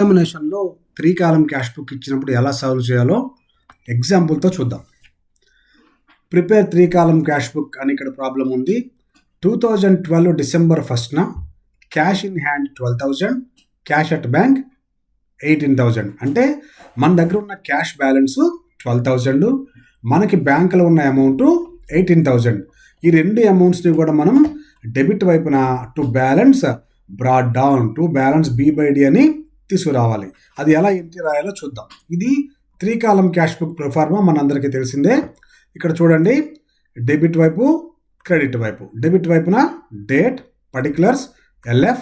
ఎగ్జామినేషన్లో 3 column cash book ఇచ్చినప్పుడు ఎలా సాల్వ్ చేయాలో ఎగ్జాంపుల్తో చూద్దాం. ప్రిపేర్ 3 కాలమ్ క్యాష్ బుక్ అని ఇక్కడ ప్రాబ్లం ఉంది. 2012 డిసెంబర్ 1న cash in hand 12,000, cash at bank 18,000. అంటే మన దగ్గర ఉన్న క్యాష్ బ్యాలెన్స్ 12,000, మనకి బ్యాంకులో ఉన్న అమౌంట్ 18,000. ఈ రెండు అమౌంట్స్ని కూడా మనం డెబిట్ వైపున to balance broad down to balance B/D అని తీసుకురావాలి. అది ఎలా ఎంట్రీ రాయాలో చూద్దాం. ఇది 3 కాలమ్ క్యాష్ బుక్ ప్రొఫార్మా మనందరికీ తెలిసిందే. ఇక్కడ చూడండి, డెబిట్ వైపు, క్రెడిట్ వైపు. డెబిట్ వైపున date, particulars, LF,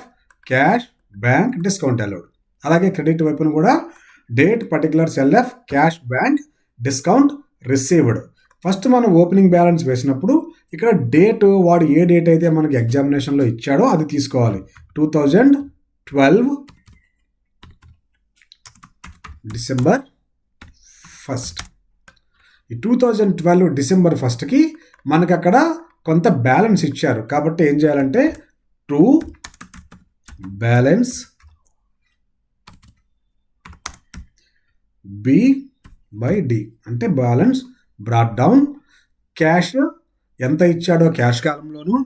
cash, bank, discount allowed. అలాగే క్రెడిట్ వైపున కూడా date, particulars, LF, cash, bank, discount, received. First మనం ఓపెనింగ్ బ్యాలెన్స్ వేసినప్పుడు ఇక్కడ డేట్, వాడు ఏ డేట్ అయితే మనకి ఎగ్జామినేషన్లో ఇచ్చాడో అది తీసుకోవాలి. 2012 డిసెంబర్ 1. ఈ 2012 డిసెంబర్ 1కి మనకు అక్కడ కొంత బ్యాలెన్స్ ఇచ్చారు. కాబట్టి ఏం చేయాలంటే టు బ్యాలెన్స్ B/D అంటే బ్యాలెన్స్ బ్రాట్ డౌన్. క్యాష్ ఎంత ఇచ్చాడో క్యాష్ కాలంలోను,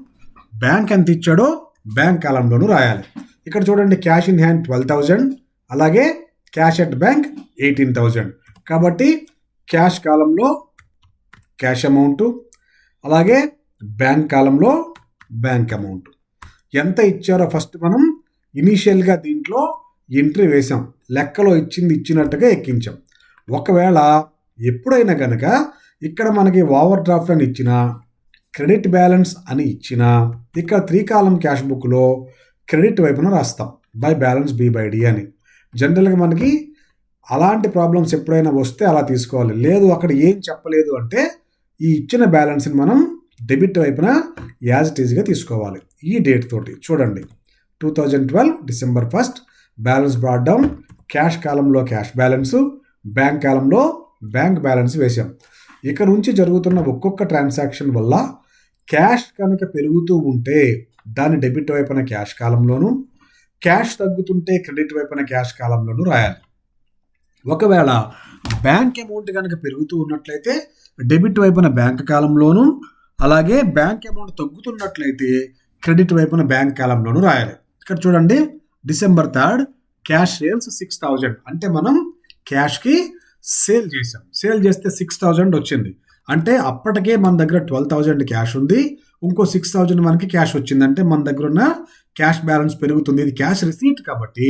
బ్యాంక్ ఎంత ఇచ్చాడో బ్యాంక్ కాలంలోను రాయాలి. ఇక్కడ చూడండి, క్యాష్ ఇన్ హ్యాండ్ 12,000, అలాగే క్యాష్ అట్ బ్యాంక్ 18,000. కాబట్టి క్యాష్ కాలంలో క్యాష్ అమౌంట్, అలాగే బ్యాంక్ కాలంలో బ్యాంక్ అమౌంట్. ఎంత ఇచ్చారో ఫస్ట్ మనం ఇనీషియల్గా దీంట్లో ఎంట్రీ వేసాం. లెక్కలో ఇచ్చింది ఇచ్చినట్టుగా ఎక్కించాం. ఒకవేళ ఎప్పుడైనా కనుక ఇక్కడ మనకి ఓవర్ డ్రాఫ్ట్ అని ఇచ్చిన, క్రెడిట్ బ్యాలెన్స్ అని ఇచ్చిన, ఇక్కడ 3 కాలమ్ క్యాష్ బుక్లో క్రెడిట్ వైపున రాస్తాం బై బ్యాలెన్స్ B/D అని. జనరల్గా మనకి అలాంటి ప్రాబ్లమ్స్ ఎప్పుడైనా వస్తే అలా తీసుకోవాలి. లేదు అక్కడ ఏం చెప్పలేదు అంటే ఈ ఇచ్చిన బ్యాలెన్స్ని మనం డెబిట్ వైపున యాజ్ ఇట్ ఈజ్గా తీసుకోవాలి. ఈ డేట్ తోటి చూడండి, 2012 December 1 balance brought down. Cash కాలంలో క్యాష్ బ్యాలెన్స్, బ్యాంక్ కాలంలో బ్యాంక్ బ్యాలెన్స్ వేసాం. ఇక నుంచి జరుగుతున్న ఒక్కొక్క ట్రాన్సాక్షన్ వల్ల క్యాష్ కనుక పెరుగుతూ ఉంటే దాన్ని డెబిట్ వైపున క్యాష్ కాలంలోను, క్యాష్ తగ్గుతుంటే క్రెడిట్ వైపున క్యాష్ కాలంలోను రాయాలి. ఒకవేళ బ్యాంక్ అమౌంట్ కనుక పెరుగుతూ ఉన్నట్లయితే డెబిట్ వైపున బ్యాంక్ కాలంలోను, అలాగే బ్యాంక్ అమౌంట్ తగ్గుతున్నట్లయితే క్రెడిట్ వైపున బ్యాంక్ కాలంలోను రాయాలి. ఇక్కడ చూడండి, డిసెంబర్ 3 క్యాష్ సేల్స్ 6,000. అంటే మనం క్యాష్కి సేల్ చేసాం. సేల్ చేస్తే 6,000 వచ్చింది. అంటే అప్పటికే మన దగ్గర 12,000 క్యాష్ ఉంది, ఇంకో 6,000 మనకి క్యాష్ వచ్చింది. అంటే మన దగ్గర ఉన్న క్యాష్ బ్యాలెన్స్ పెరుగుతుంది. ఇది క్యాష్ రిసీట్ కాబట్టి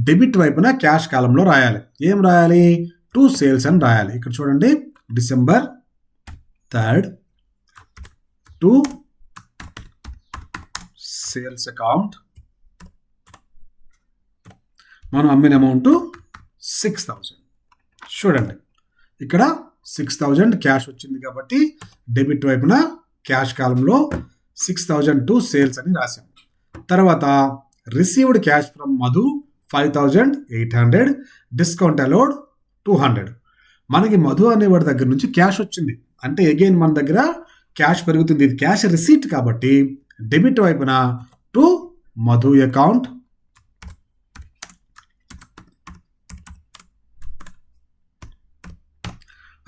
డెబిట్ వైపున క్యాష్ కాలంలో రాయాలి. ఏం రాయాలి? టు సేల్స్ అని రాయాలి. ఇక్కడ చూడండి, డిసెంబర్ 3 టు సేల్స్ అకౌంట్ మనం అమ్మిన అమౌంట్ 6,000. చూడండి, ఇక్కడ 6,000 క్యాష్ వచ్చింది కాబట్టి డెబిట్ వైపున క్యాష్ కాలంలో 6,000 టు సేల్స్ అని రాశాం. తర్వాత received cash from Madhu 5,800, discount allowed 200. మనకి మధు అనేవాడి దగ్గర నుంచి క్యాష్ వచ్చింది. అంటే అగైన్ మన దగ్గర క్యాష్ పెరుగుతుంది. ఇది క్యాష్ రిసీట్ కాబట్టి డెబిట్ వైపున టు మధు అకౌంట్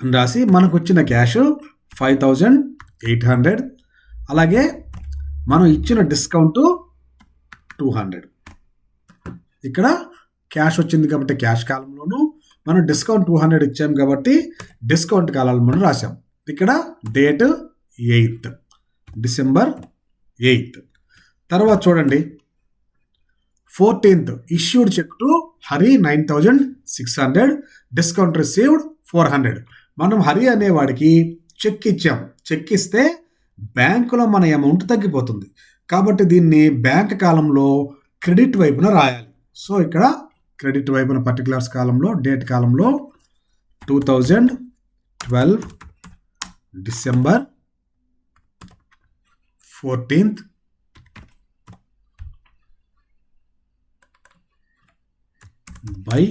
అని రాసి మనకు వచ్చిన క్యాష్ 5,800, అలాగే మనం ఇచ్చిన డిస్కౌంట్ 200. ఇక్కడ క్యాష్ వచ్చింది కాబట్టి క్యాష్ కాలంలోను, మనం డిస్కౌంట్ 200 ఇచ్చాం కాబట్టి డిస్కౌంట్ కాలంలో రాసాం. ఇక్కడ డేట్ 8 డిసెంబర్ 8. తర్వాత చూడండి, 14th issued cheque to Hari 9,600, discount received 400. మనం హరి అనేవాడికి చెక్ ఇచ్చాం. చెక్ ఇస్తే బ్యాంకులో మన అమౌంట్ తగ్గిపోతుంది. కాబట్టి దీన్ని బ్యాంక్ కాలంలో క్రెడిట్ వైపున రాయాలి. సో ఇక్కడ క్రెడిట్ వైపున పర్టికులర్స్ కాలంలో, డేట్ కాలంలో 2012 December 14th by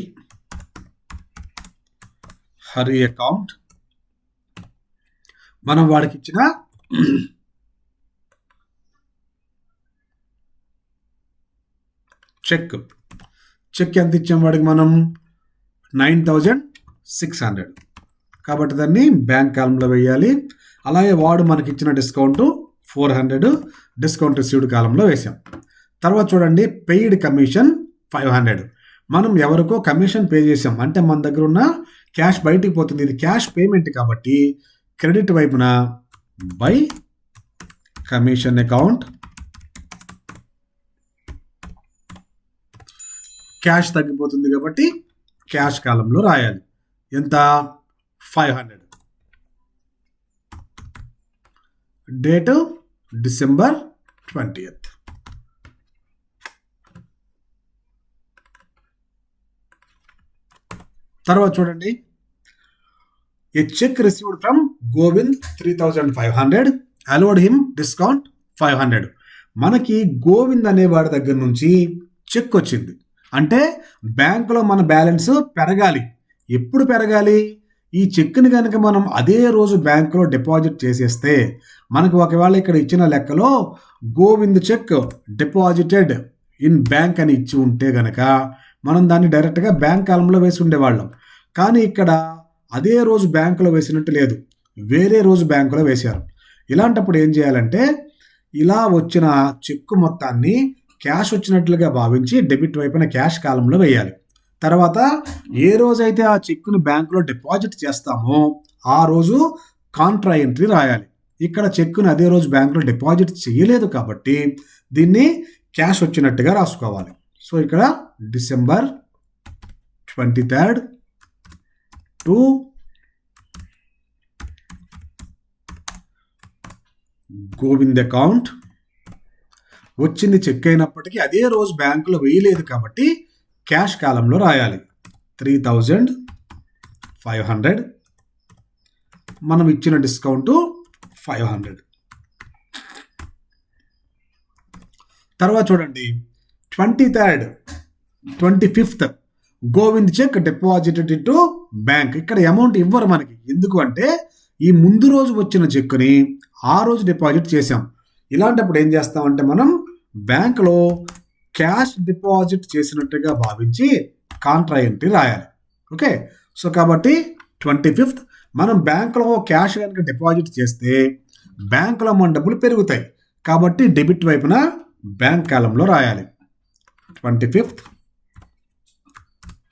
Hari account మనం వాడికి ఇచ్చిన చెక్ చెక్ ఎంత ఇచ్చాం వాడికి మనం 9600. కాబట్టి దాన్ని బ్యాంక్ కాలంలో వేయాలి. అలాగే వాడు మనకి ఇచ్చిన డిస్కౌంట్ 400 డిస్కౌంట్ రిసీవ్డ్ కాలంలో వేసాం. తర్వాత చూడండి పెయిడ్ కమిషన్ 500. మనం ఎవరికో కమిషన్ పే చేసాం అంటే మన దగ్గర ఉన్న క్యాష్ బయటికి పోతుంది. ఇది క్యాష్ పేమెంట్ కాబట్టి క్రెడిట్ వైపున బై కమిషన్ అకౌంట్ క్యాష్ తగ్గిపోతుంది కాబట్టి క్యాష్ కాలంలో రాయాలి. ఎంత 500. Date December 20th. తర్వాత చూడండి a cheque received from Govind 3500 allowed him discount 500. మనకి గోవింద్ అనేవాడి దగ్గర నుంచి చెక్ వచ్చింది అంటే బ్యాంకులో మన బ్యాలెన్స్ పెరగాలి. ఎప్పుడు పెరగాలి? ఈ చెక్ని కనుక మనం అదే రోజు బ్యాంకులో డిపాజిట్ చేసేస్తే మనకు ఒకవేళ ఇక్కడ ఇచ్చిన లెక్కలో Govind cheque deposited in bank అని ఇచ్చి ఉంటే గనక మనం దాన్ని డైరెక్ట్గా బ్యాంక్ కాలంలో వేసి ఉండేవాళ్ళం. కానీ ఇక్కడ అదే రోజు బ్యాంకులో వేసినట్టు లేదు, వేరే రోజు బ్యాంకులో వేశారు. ఇలాంటప్పుడు ఏం చేయాలంటే ఇలా వచ్చిన చెక్కు మొత్తాన్ని క్యాష్ వచ్చినట్లుగా భావించి డెబిట్ వైపున క్యాష్ కాలంలో వేయాలి. తర్వాత ఏ రోజైతే ఆ చెక్కును బ్యాంకులో డిపాజిట్ చేస్తామో ఆ రోజు కాంట్రా ఎంట్రీ రాయాలి. ఇక్కడ చెక్కును అదే రోజు బ్యాంకులో డిపాజిట్ చేయలేదు కాబట్టి దీన్ని క్యాష్ వచ్చినట్టుగా రాసుకోవాలి. సో ఇక్కడ December 23rd to Govind account వచ్చింది చెక్ అయినప్పటికీ అదే రోజు బ్యాంకులో వేయలేదు కాబట్టి క్యాష్ కాలంలో రాయాలి. 3500 మనం ఇచ్చిన డిస్కౌంట్ 500. తర్వాత చూడండి 23rd 25th Govind cheque deposited to bank. ఇక్కడ అమౌంట్ ఇవ్వరు మనకి. ఎందుకు అంటే ఈ ముందు రోజు వచ్చిన చెక్కుని ఆ రోజు డిపాజిట్ చేసాం. ఇలాంటప్పుడు ఏం చేస్తామంటే మనం బ్యాంకులో క్యాష్ డిపాజిట్ చేసినట్టుగా భావించి కాంట్రా ఎంట్రీ రాయాలి. ఓకే, సో కాబట్టి 25th మనం బ్యాంకులో క్యాష్ కనుక డిపాజిట్ చేస్తే బ్యాంకులో మన డబ్బులు పెరుగుతాయి కాబట్టి డెబిట్ వైపున బ్యాంక్ కాలంలో రాయాలి. 25th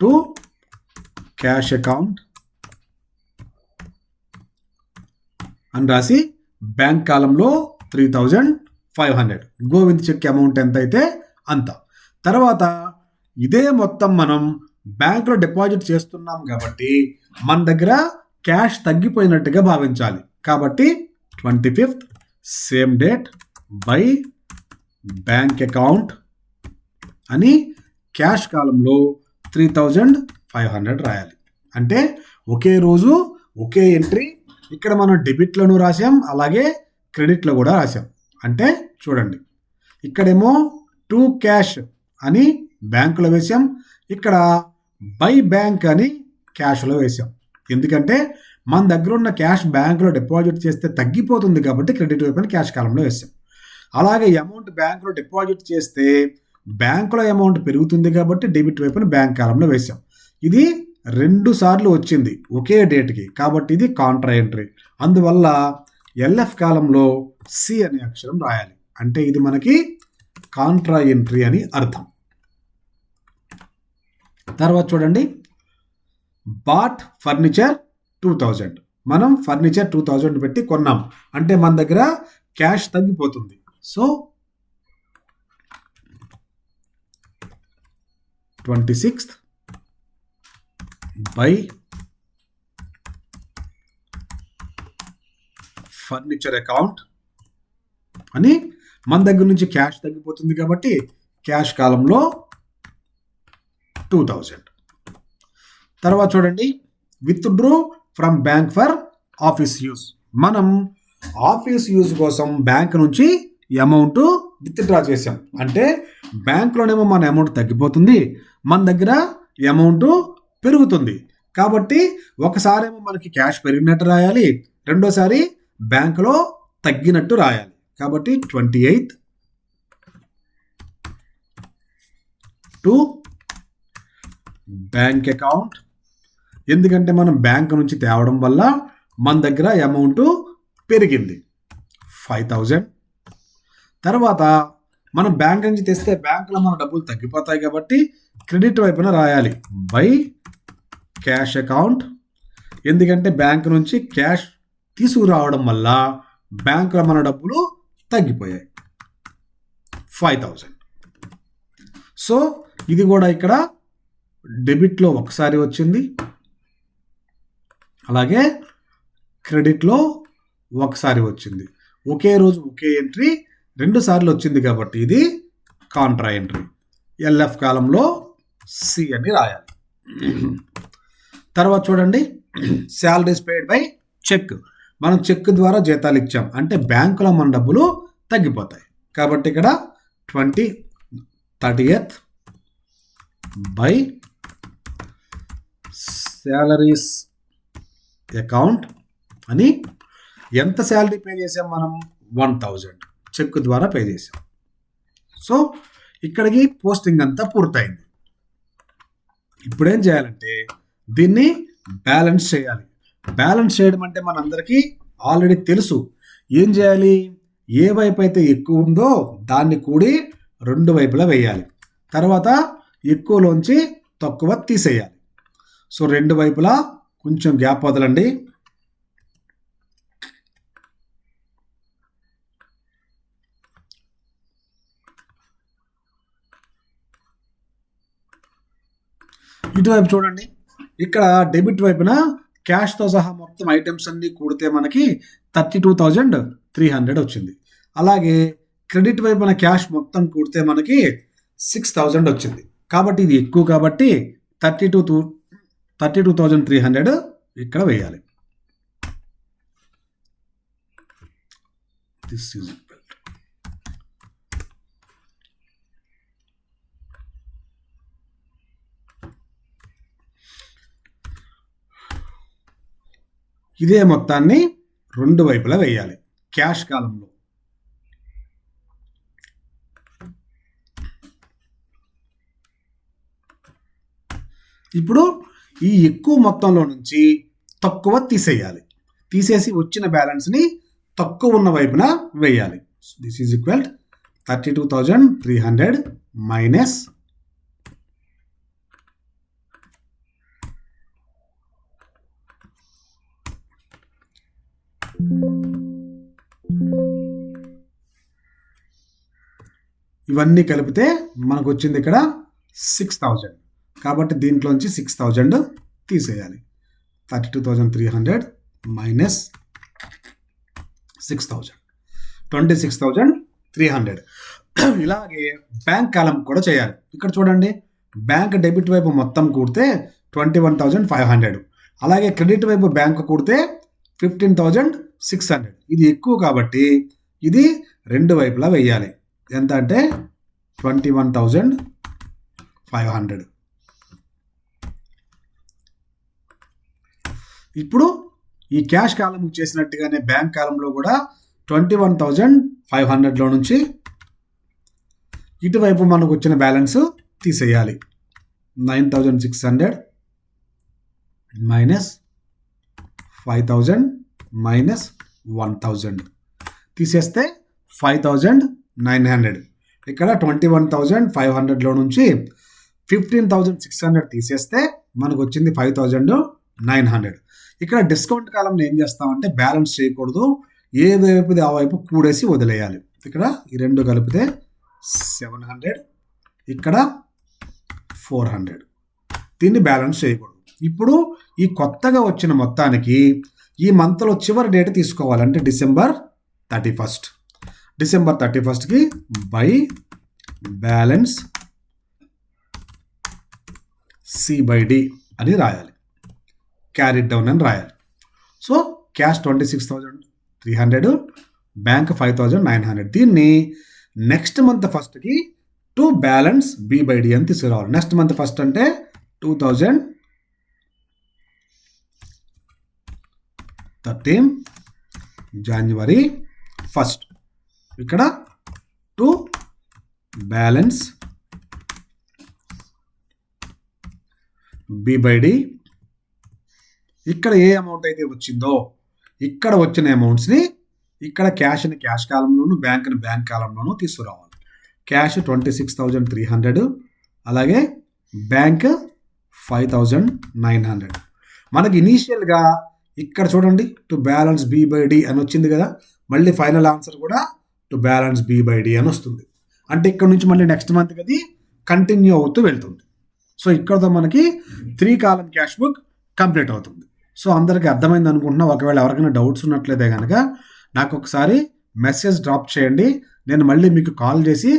టు క్యాష్ అకౌంట్ అని రాసి బ్యాంక్ కాలంలో 3500. గోవింద్ చెక్ అమౌంట్ ఎంత అయితే అంత. తర్వాత ఇదే మొత్తం మనం బ్యాంకులో డిపాజిట్ చేస్తున్నాం కాబట్టి మన దగ్గర క్యాష్ తగ్గిపోయినట్టుగా భావించాలి. కాబట్టి 25th same date by bank account అని క్యాష్ కాలంలో 3500 రాయాలి. అంటే ఒకే రోజు ఒకే ఎంట్రీ. ఇక్కడ మనం డెబిట్లను రాసాం అలాగే క్రెడిట్లో కూడా రాసాం. అంటే చూడండి ఇక్కడేమో టు క్యాష్ అని బ్యాంకులో వేసాం, ఇక్కడ బై బ్యాంక్ అని క్యాష్లో వేసాం. ఎందుకంటే మన దగ్గర ఉన్న క్యాష్ బ్యాంకులో డిపాజిట్ చేస్తే తగ్గిపోతుంది కాబట్టి క్రెడిట్ వైపున క్యాష్ కాలంలో వేసాం. అలాగే అమౌంట్ బ్యాంకులో డిపాజిట్ చేస్తే బ్యాంకులో అమౌంట్ పెరుగుతుంది కాబట్టి డెబిట్ వైపున బ్యాంక్ కాలంలో వేసాం. ఇది 2 సార్లు వచ్చింది ఒకే డేట్కి కాబట్టి ఇది కాంట్రా ఎంట్రీ. అందువల్ల ఎల్ఎఫ్ కాలంలో సి అనే అక్షరం రాయాలి. అంటే ఇది మనకి కాంట్రా ఎంట్రీ అని అర్థం. తర్వాత చూడండి బాట్ ఫర్నిచర్ 2000. మనం ఫర్నిచర్ 2000 పెట్టి కొన్నాం అంటే మన దగ్గర క్యాష్ తగ్గిపోతుంది. So 26th by furniture account అని మన దగ్గర నుంచి క్యాష్ తగ్గిపోతుంది కాబట్టి క్యాష్ కాలంలో 2000. తర్వాత చూడండి withdrew from bank for office use. మనం ఆఫీస్ యూజ్ కోసం బ్యాంక్ నుంచి అమౌంట్ విత్డ్రా చేసాం అంటే బ్యాంక్లోనేమో మన అమౌంట్ తగ్గిపోతుంది, మన దగ్గర అమౌంట్ పెరుగుతుంది. కాబట్టి ఒకసారేమో మనకి క్యాష్ పెరిగినట్టు రాయాలి, రెండోసారి బ్యాంకులో తగ్గినట్టు రాయాలి. కాబట్టి 28th టు బ్యాంక్ అకౌంట్, ఎందుకంటే మనం బ్యాంక్ నుంచి తేవడం వల్ల మన దగ్గర అమౌంట్ పెరిగింది 5,000. తర్వాత మనం బ్యాంక్ నుంచి తెస్తే బ్యాంకులో మన డబ్బులు తగ్గిపోతాయి కాబట్టి క్రెడిట్ వైపున రాయాలి బై క్యాష్ అకౌంట్, ఎందుకంటే బ్యాంక్ నుంచి క్యాష్ తీసుకురావడం వల్ల బ్యాంకులో మన డబ్బులు తగ్గిపోయాయి 5,000. సో ఇది కూడా ఇక్కడ డెబిట్లో ఒకసారి వచ్చింది, అలాగే క్రెడిట్లో ఒకసారి వచ్చింది. ఒకే రోజు ఒకే ఎంట్రీ 2 సార్లు వచ్చింది కాబట్టి ఇది కాంట్రా ఎంట్రీ. ఎల్ఎఫ్ కాలంలో సి అని రాయాలి. తర్వాత చూడండి, శాలరీస్ పెయిడ్ బై చెక్. మనం చెక్ ద్వారా జీతాలు ఇచ్చాం అంటే బ్యాంకులో మన డబ్బులు తగ్గిపోతాయి కాబట్టి ఇక్కడ 30th బై శాలరీస్ అకౌంట్ అని. ఎంత శాలరీ పే చేసాం మనం? 1,000 చెక్ ద్వారా పే చేసాం. సో ఇక్కడికి పోస్టింగ్ అంతా పూర్తయింది. ఇప్పుడేం చేయాలంటే దీన్ని బ్యాలెన్స్ చేయాలి. బ్యాలెన్స్ చేయడం అంటే మనందరికీ ఆల్రెడీ తెలుసు. ఏం చేయాలి? ఏ వైపు అయితే ఎక్కువ ఉందో దాన్ని కూడి 2 వైపులా వేయాలి. తర్వాత ఎక్కువలోంచి తక్కువ తీసేయాలి. సో 2 వైపులా కొంచెం గ్యాప్ వదలండి. ఇటువైపు చూడండి, ఇక్కడ డెబిట్ వైపున క్యాష్తో సహా మొత్తం ఐటమ్స్ అన్ని కూడితే మనకి 32,300 వచ్చింది. అలాగే క్రెడిట్ వైపున క్యాష్ మొత్తం కూడితే మనకి 6,000 వచ్చింది. కాబట్టి ఇది ఎక్కువ కాబట్టి 32,300 ఇక్కడ వేయాలి. దిస్ ఈజ్ ఇదే మొత్తాన్ని 2 వైపులా వేయాలి క్యాష్ కాలంలో. ఇప్పుడు ఈ ఎక్కువ మొత్తంలో నుంచి తక్కువ తీసేయాలి. తీసేసి వచ్చిన బ్యాలెన్స్ని తక్కువ ఉన్న వైపున వేయాలి. దిస్ ఈజ్ ఈక్వల్ 32,300 మైనస్ ఇవన్నీ కలిపితే మనకు వచ్చింది ఇక్కడ 6,000. కాబట్టి దీంట్లోంచి 6,000 తీసేయాలి. 32,300 మైనస్ 6,000 26,300. ఇలాగే బ్యాంక్ కాలం కూడా చేయాలి. ఇక్కడ చూడండి, బ్యాంక్ డెబిట్ వైపు మొత్తం కూడితే 21,500. అలాగే క్రెడిట్ వైపు బ్యాంక్ కూడితే 15,600. ఇది ఎక్కువ కాబట్టి ఇది 2 వైపులా వేయాలి. ఎంత అంటే 21,500. ఇప్పుడు ఈ క్యాష్ కాలం చేసినట్టుగానే బ్యాంక్ కాలంలో కూడా 21,500లో నుంచి ఇటువైపు మనకు వచ్చిన బ్యాలెన్స్ తీసేయాలి. 9,600 మైనస్ 5,000 మైనస్ 1,000 తీసేస్తే 5,900. ఇక్కడ 21,500లో నుంచి 15,600 తీసేస్తే మనకు వచ్చింది 5,900. ఇక్కడ డిస్కౌంట్ కాలంలో ఏం చేస్తామంటే బ్యాలెన్స్ చేయకూడదు, ఏ వైపుది ఆ వైపు కూడేసి వదిలేయాలి. ఇక్కడ ఈ 2 కలిపితే 700, ఇక్కడ 400. దీన్ని బ్యాలెన్స్ చేయకూడదు. ఇప్పుడు ఈ కొత్తగా వచ్చిన మొత్తానికి ఈ మంత్లో చివరి డేట్ తీసుకోవాలి, అంటే December 31. December 31కి బై బ్యాలెన్స్ C/D అని రాయాలి, క్యారీడ్ డౌన్ అని రాయాలి. So cash 26,300, bank 5,900. దీన్ని నెక్స్ట్ మంత్ ఫస్ట్కి టు బ్యాలెన్స్ B/D అని తీసుకురావాలి. నెక్స్ట్ మంత్ ఫస్ట్ అంటే 2013 January 1. ఇక్కడ to balance B by D. ఇక్కడ ఏ అమౌంట్ అయితే వచ్చిందో ఇక్కడ వచ్చిన అమౌంట్స్ని ఇక్కడ క్యాష్ని క్యాష్ కాలంలోను బ్యాంక్ని బ్యాంక్ కాలంలోను తీసుకురావాలి. క్యాష్ 26,300, అలాగే బ్యాంక్ 5,900. మనకి ఇనీషియల్గా ఇక్కడ చూడండి to balance B by D అని వచ్చింది కదా, మళ్ళీ ఫైనల్ ఆన్సర్ కూడా to balance B by D అని వస్తుంది. అంటే ఇక్కడ నుంచి మళ్ళీ నెక్స్ట్ మంత్కి అది కంటిన్యూ అవుతూ వెళ్తుంది. సో ఇక్కడతో మనకి 3 కాలం క్యాష్ బుక్ కంప్లీట్ అవుతుంది. సో అందరికీ అర్థమైంది అనుకుంటున్నా. ఒకవేళ ఎవరికైనా డౌట్స్ ఉన్నట్లయితే కనుక నాకు ఒకసారి మెసేజ్ డ్రాప్ చేయండి, నేను మళ్ళీ మీకు కాల్ చేసి